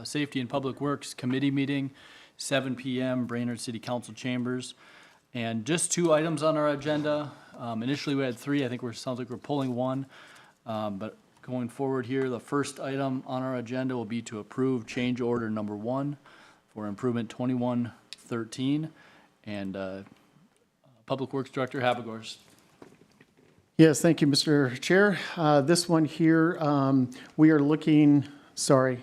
Safety and Public Works Committee meeting, 7 PM, Brainerd City Council Chambers. And just 2 items on our agenda. Initially, we had 3. I think sounds like we're pulling 1. But going forward here, the first item on our agenda will be to approve change order number 1 for improvement 2113. And Public Works Director Habegors. Yes, thank you, Mr. Chair. This one here, we are looking, sorry,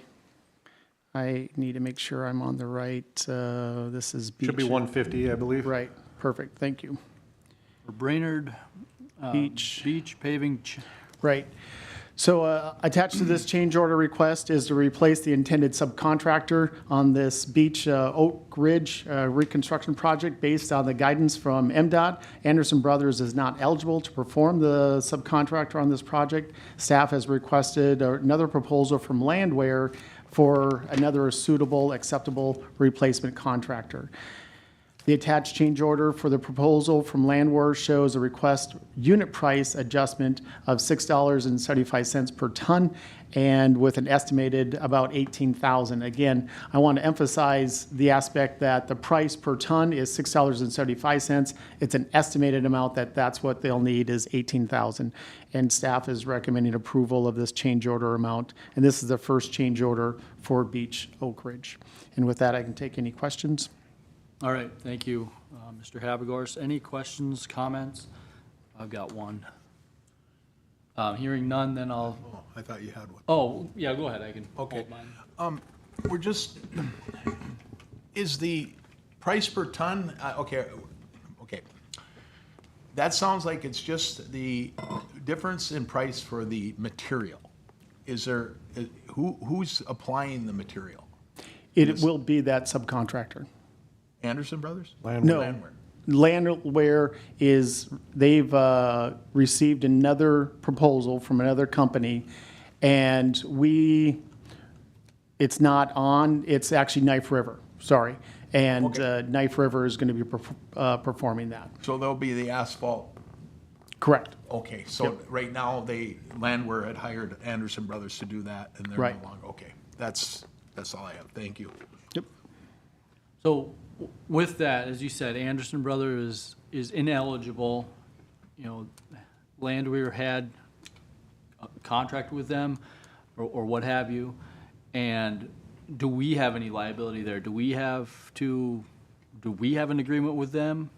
I need to make sure I'm on the right, this is beach. Should be 150, I believe. Right, perfect, thank you. For Brainerd Beach paving. Right. So attached to this change order request is to replace the intended subcontractor on this beach Oak Ridge reconstruction project based on the guidance from MDOT. Anderson Brothers is not eligible to perform the subcontractor on this project. Staff has requested another proposal from Landwehr for another suitable, acceptable replacement contractor. The attached change order for the proposal from Landwehr shows a request unit price adjustment of $6.75 per ton and with an estimated about $18,000. Again, I want to emphasize the aspect that the price per ton is $6.75. It's an estimated amount that's what they'll need is $18,000. And staff is recommending approval of this change order amount. And this is the first change order for Beach Oak Ridge. And with that, I can take any questions. All right, thank you, Mr. Habegors. Any questions, comments? I've got one. Hearing none, then I'll, Oh, I thought you had one. oh, yeah, go ahead, I can Okay. hold mine. We're just, is the price per ton, okay. That sounds like it's just the difference in price for the material. Is there, who's applying the material? It will be that subcontractor. Anderson Brothers? No. Landwehr is, they've received another proposal from another company, and it's not on, it's actually Knife River, sorry. And Okay. Knife River is going to be performing that. So there'll be the asphalt. Correct. Okay, so right now, Landwehr had hired Anderson Brothers to do that, and they're Right. no longer, okay. That's all I have, thank you. Yep. So with that, as you said, Anderson Brothers is ineligible. You know, Landwehr had a contract with them or what have you. And do we have any liability there? Do we have an agreement with them?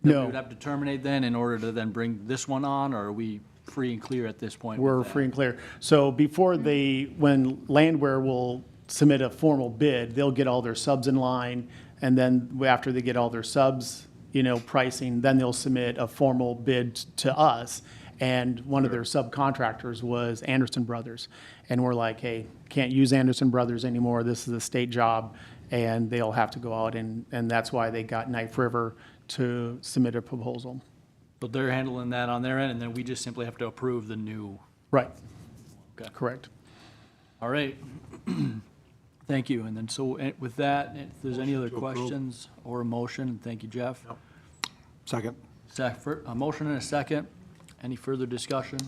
That No. we would have to terminate then in order to then bring this one on, or are we free and clear at this point? We're with that? free and clear. So when Landwehr will submit a formal bid, they'll get all their subs in line, and then after they get all their subs, pricing, then they'll submit a formal bid to us. And one of their subcontractors was Anderson Brothers. And we're like, hey, can't use Anderson Brothers anymore. This is a state job, and they'll have to go out, and that's why they got Knife River to submit a proposal. So they're handling that on their end, and then we just simply have to approve the new. Right. Okay. Correct. All right. Thank you. And then, so with that, if there's any other questions or a motion, thank you, Jeff. Second. A motion and a second. Any further discussion?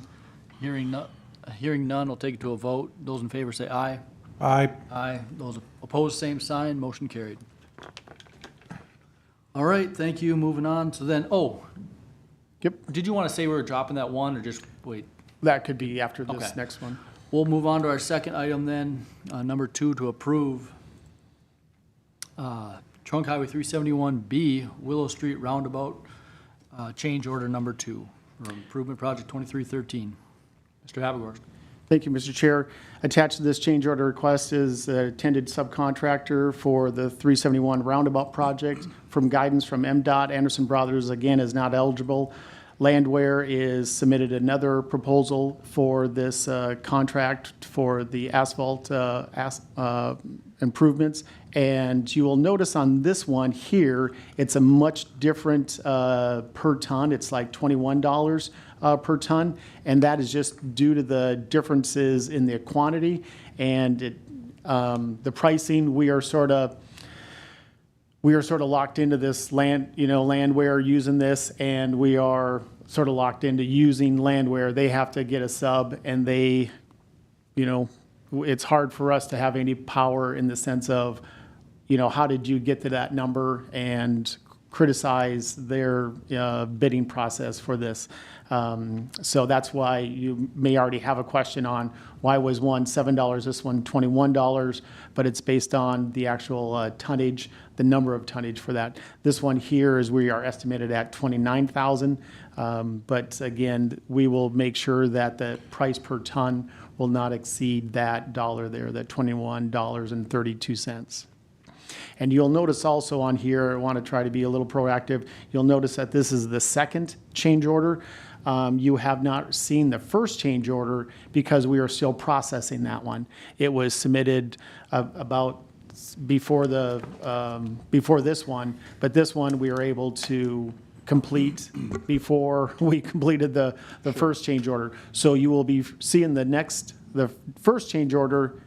Hearing none, I'll take it to a vote. Those in favor say aye. Aye. Aye. Those opposed, same sign. Motion carried. All right, thank you. Moving on. So then, Yep. did you want to say we were dropping that one or just wait? That could be after this Okay. next one. We'll move on to our second item then, number 2, to approve Trunk Highway 371B, Willow Street Roundabout, change order number 2, for improvement project 2313. Mr. Habegors. Thank you, Mr. Chair. Attached to this change order request is the attended subcontractor for the 371 roundabout project. From guidance from MDOT, Anderson Brothers, again, is not eligible. Landwehr is submitted another proposal for this contract for the asphalt improvements. And you will notice on this one here, it's a much different per ton. It's like $21 per ton. And that is just due to the differences in the quantity and the pricing. We are sort of locked into this Landwehr using this, and we are sort of locked into using Landwehr. They have to get a sub, and they, it's hard for us to have any power in the sense of, how did you get to that number, and criticize their bidding process for this. So that's why you may already have a question on why was one $7, this one $21, but it's based on the actual tonnage, the number of tonnage for that. This one here is we are estimated at 29,000, but again, we will make sure that the price per ton will not exceed that dollar there, that $21.32. And you'll notice also on here, I want to try to be a little proactive, you'll notice that this is the second change order. You have not seen the first change order because we are still processing that one. It was submitted about before this one, but this one we were able to complete before we completed the first change order. So you will be seeing the first change order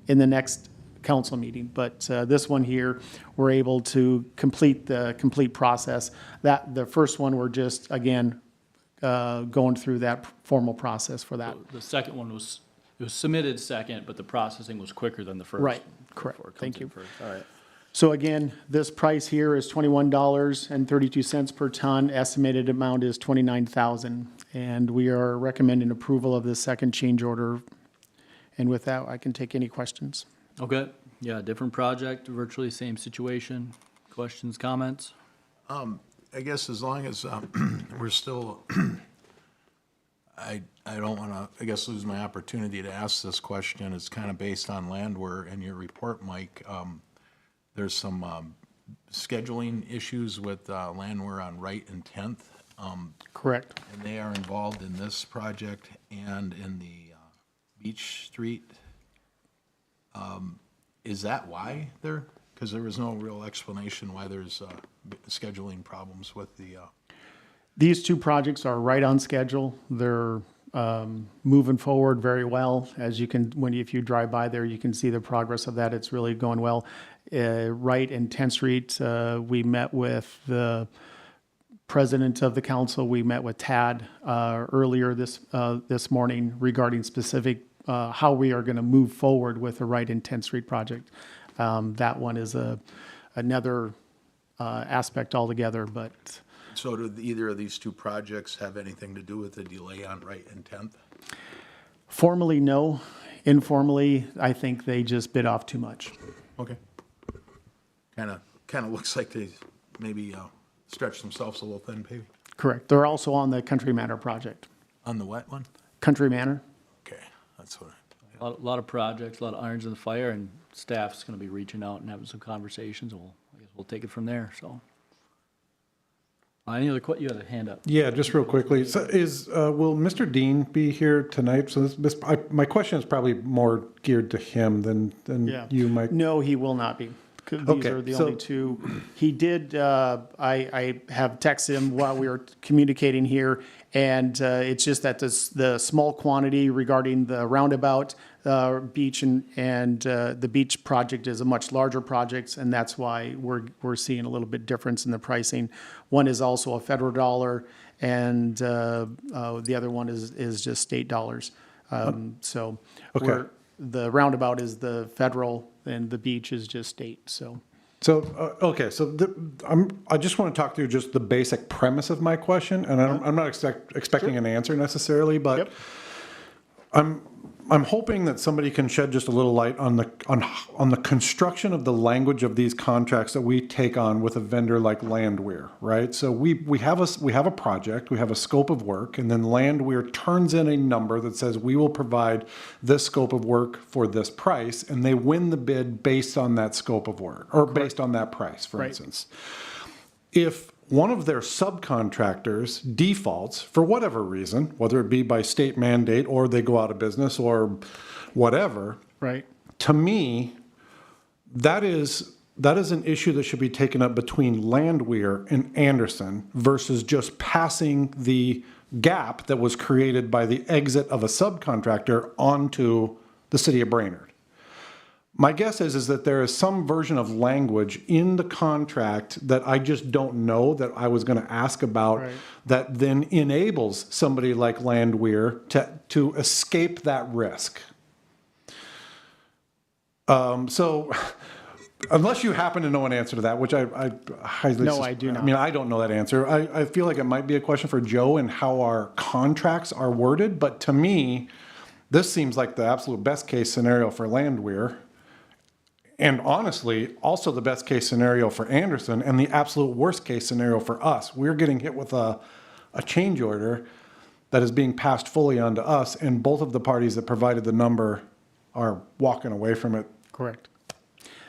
in the next council meeting, but this one here, we're able to complete the complete process. The first one, we're just, again, going through that formal process for that. The second one was submitted second, but the processing was quicker than the first. Right, correct. Before it comes Thank in you. first. All right. So again, this price here is $21.32 per ton. Estimated amount is $29,000, and we are recommending approval of the second change order. And with that, I can take any questions. Okay, yeah, different project, virtually same situation. Questions, comments? I guess as long as we're still, I don't want to, I guess, lose my opportunity to ask this question. It's kind of based on Landwehr and your report, Mike. There's some scheduling issues with Landwehr on Wright and 10th. Correct. And they are involved in this project and in the Beach Street. Is that why they're, because there was no real explanation why there's scheduling problems with the, These two projects are right on schedule. They're moving forward very well. As you can, if you drive by there, you can see the progress of that. It's really going well. Wright and 10th Street, we met with the president of the council. We met with Tad earlier this morning regarding specific how we are going to move forward with the Wright and 10th Street project. That one is another aspect altogether, but so do either of these two projects have anything to do with the delay on Wright and 10th? formally, no. Informally, I think they just bit off too much. Okay. Kind of looks like they maybe stretched themselves a little thin, maybe. Correct. They're also on the Country Manor project. On the wet one? Country Manor? Okay, that's what A lot of projects, a lot of irons in the fire, and staff's gonna be reaching out and having some conversations, and I guess we'll take it from there, so. Any other you had a hand up? Yeah, just real quickly. So will Mr. Dean be here tonight? So my question is probably more geared to him than you, Mike. No, he will not be. 'Cause these Okay, are the so- only two. He did, I have texted him while we were communicating here, and it's just that the small quantity regarding the roundabout beach and the beach project is a much larger project, and that's why we're seeing a little bit difference in the pricing. One is also a federal dollar, and the other one is just state dollars. So Okay. the roundabout is the federal, and the beach is just state, so. So, okay, so I just want to talk through just the basic premise of my question, and I'm not expecting an answer necessarily, but Yep. I'm hoping that somebody can shed just a little light on the construction of the language of these contracts that we take on with a vendor like Landwehr, right? So we have a project, we have a scope of work, and then Landwehr turns in a number that says we will provide this scope of work for this price, and they win the bid based on that scope of work, or based on that price, for Right. instance. If one of their subcontractors defaults for whatever reason, whether it be by state mandate or they go out of business or whatever, Right. to me, that is an issue that should be taken up between Landwehr and Anderson versus just passing the gap that was created by the exit of a subcontractor onto the city of Brainerd. My guess is that there is some version of language in the contract that I just don't know that I was going to ask about Right. that then enables somebody like Landwehr to escape that risk. So unless you happen to know an answer to that, which I highly No, I do not. I mean, I don't know that answer. I feel like it might be a question for Joe and how our contracts are worded, but to me, this seems like the absolute best case scenario for Landwehr. And honestly, also the best case scenario for Anderson and the absolute worst case scenario for us. We're getting hit with a change order that is being passed fully onto us, and both of the parties that provided the number are walking away from it. Correct.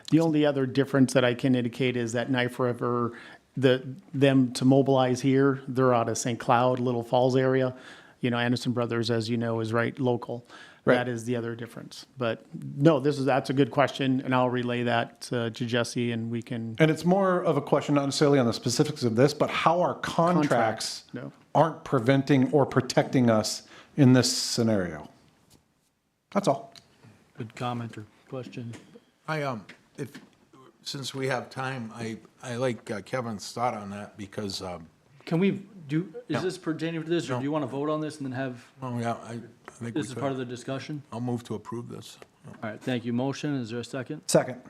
The only other difference that I can indicate is that Knife River, them to mobilize here, they're out of St. Cloud, Little Falls area. You know, Anderson Brothers, as you know, is right local. Right. That is the other difference. But no, that's a good question, and I'll relay that to Jesse, and we can. And it's more of a question, not necessarily on the specifics of this, but how our contracts No. aren't preventing or protecting us in this scenario. That's all. Good comment or question? Since we have time, I like Kevin's thought on that because, Can we do, is No. this pertaining to this, or do you want to vote on this and then have, well, yeah, I think we this is part of could. the discussion? I'll move to approve this. All right, thank you. Motion, is there a second? Second.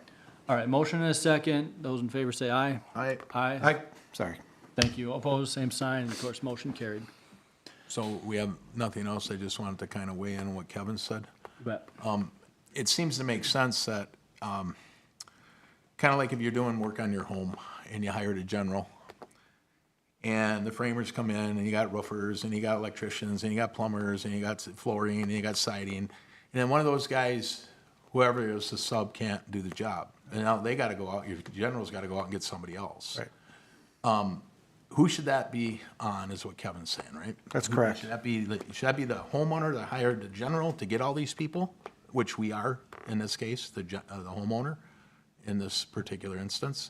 All right, motion and a second. Those in favor say aye. Aye. Aye. Sorry. Thank you. Opposed, same sign. Of course, motion carried. So we have nothing else. I just wanted to kind of weigh in on what Kevin said. You bet. It seems to make sense that, kind of like if you're doing work on your home and you hired a general, and the framers come in, and you got roofers, and you got electricians, and you got plumbers, and you got flooring, and you got siding, and then one of those guys, whoever it is, the sub can't do the job, and now they got to go out. Your general's got to go out and get somebody else. Right. Who should that be on? Is what Kevin's saying, right? That's correct. Should that be the homeowner that hired the general to get all these people, which we are in this case, the homeowner, in this particular instance?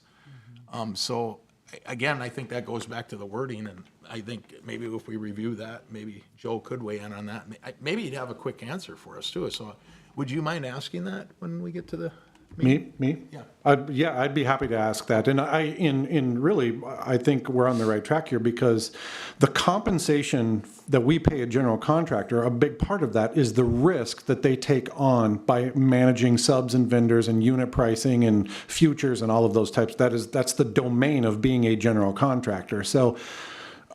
So again, I think that goes back to the wording, and I think maybe if we review that, maybe Joe could weigh in on that. Maybe he'd have a quick answer for us too. So would you mind asking that when we get to the meeting? Me? Yeah. I'd be happy to ask that. And really, I think we're on the right track here because the compensation that we pay a general contractor, a big part of that is the risk that they take on by managing subs and vendors and unit pricing and futures and all of those types. That's the domain of being a general contractor. So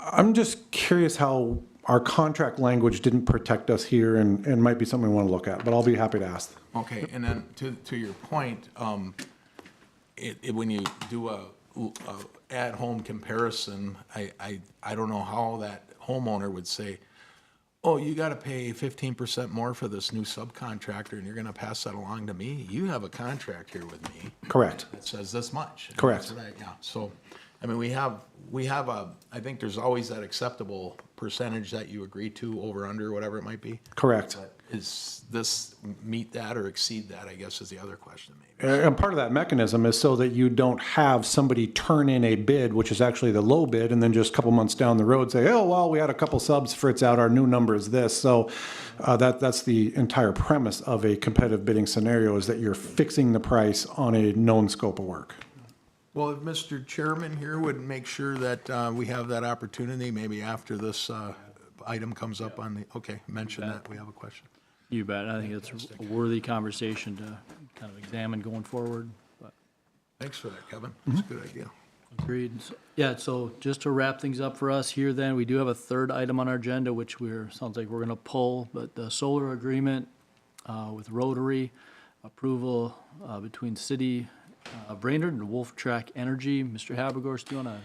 I'm just curious how our contract language didn't protect us here and might be something we want to look at, but I'll be happy to ask. Okay, and then to your point, when you do a at-home comparison, I don't know how that homeowner would say, oh, you got to pay 15% more for this new subcontractor, and you're going to pass that along to me? You have a contract here with me Correct. that says this much. Correct. That's what yeah, so, I mean, we have I think there's always that acceptable percentage that you agree to, over, under, whatever it might be. Correct. But is this meet that or exceed that, I guess, is the other question maybe. And part of that mechanism is so that you don't have somebody turn in a bid, which is actually the low bid, and then just a couple months down the road say, oh, well, we had a couple subs, Fritz out, our new number is this. So that's the entire premise of a competitive bidding scenario, is that you're fixing the price on a known scope of work. Well, if Mr. Chairman here would make sure that we have that opportunity, maybe after this item comes up on the, okay, mention that we have a question. You bet. I think it's a worthy conversation to kind of examine going forward, but Thanks for that, Kevin. That's a good idea. agreed. Yeah, so just to wrap things up for us here then, we do have a third item on our agenda, which sounds like we're gonna pull, but the solar agreement with Rotary, approval between City of Brainerd and Wolf Track Energy. Mr. Habergorst, do you wanna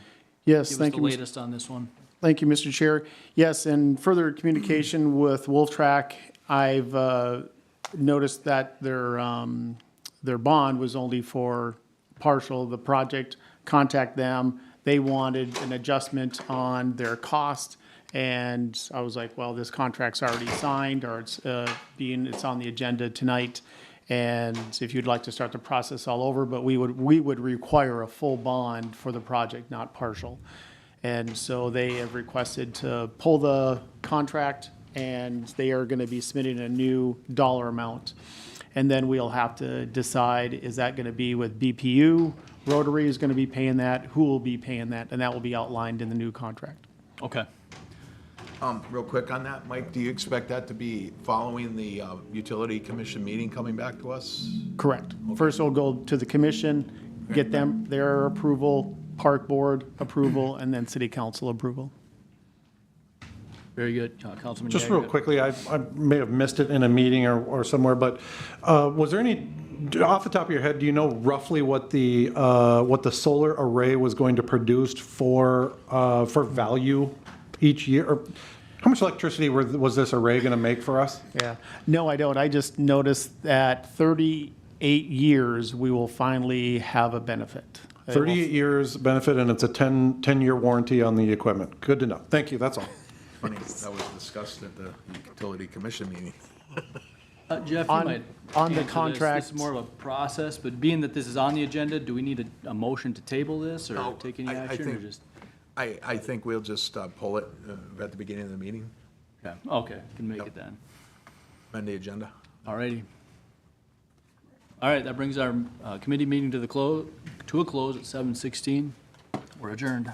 Yes, give us thank the you, Mr. latest on this one? Thank you, Mr. Chair. Yes, in further communication with Wolf Track, I've noticed that their bond was only for partial of the project. Contact them. They wanted an adjustment on their cost, and I was like, well, this contract's already signed, or it's on the agenda tonight. And if you'd like to start the process all over, but we would require a full bond for the project, not partial. And so they have requested to pull the contract, and they are going to be submitting a new dollar amount. And then we'll have to decide, is that going to be with BPU? Rotary is going to be paying that? Who will be paying that? And that will be outlined in the new contract. Okay. Real quick on that, Mike, do you expect that to be following the utility commission meeting coming back to us? Correct. First, it'll go to the commission, get them, their approval, park board approval, and then city council approval. Very good. Councilman Just real Yeager. quickly, I may have missed it in a meeting or somewhere, but was there any, off the top of your head, do you know roughly what the solar array was going to produce for value each year? Or how much electricity was this array going to make for us? Yeah. No, I don't. I just noticed that 38 years, we will finally have a benefit. 38 years benefit, and it's a 10-year warranty on the equipment. Good to know. Thank you, that's all. Funny, that was discussed at the utility commission meeting. Jeff, you On- might on the answer this. contract- This is more of a process, but being that this is on the agenda, do we need a motion to table this or No, take any I action or think- just? I think we'll just pull it at the beginning of the meeting, Okay, can make it then. amend the agenda. All righty. All right, that brings our committee meeting to a close at 7:16. We're adjourned.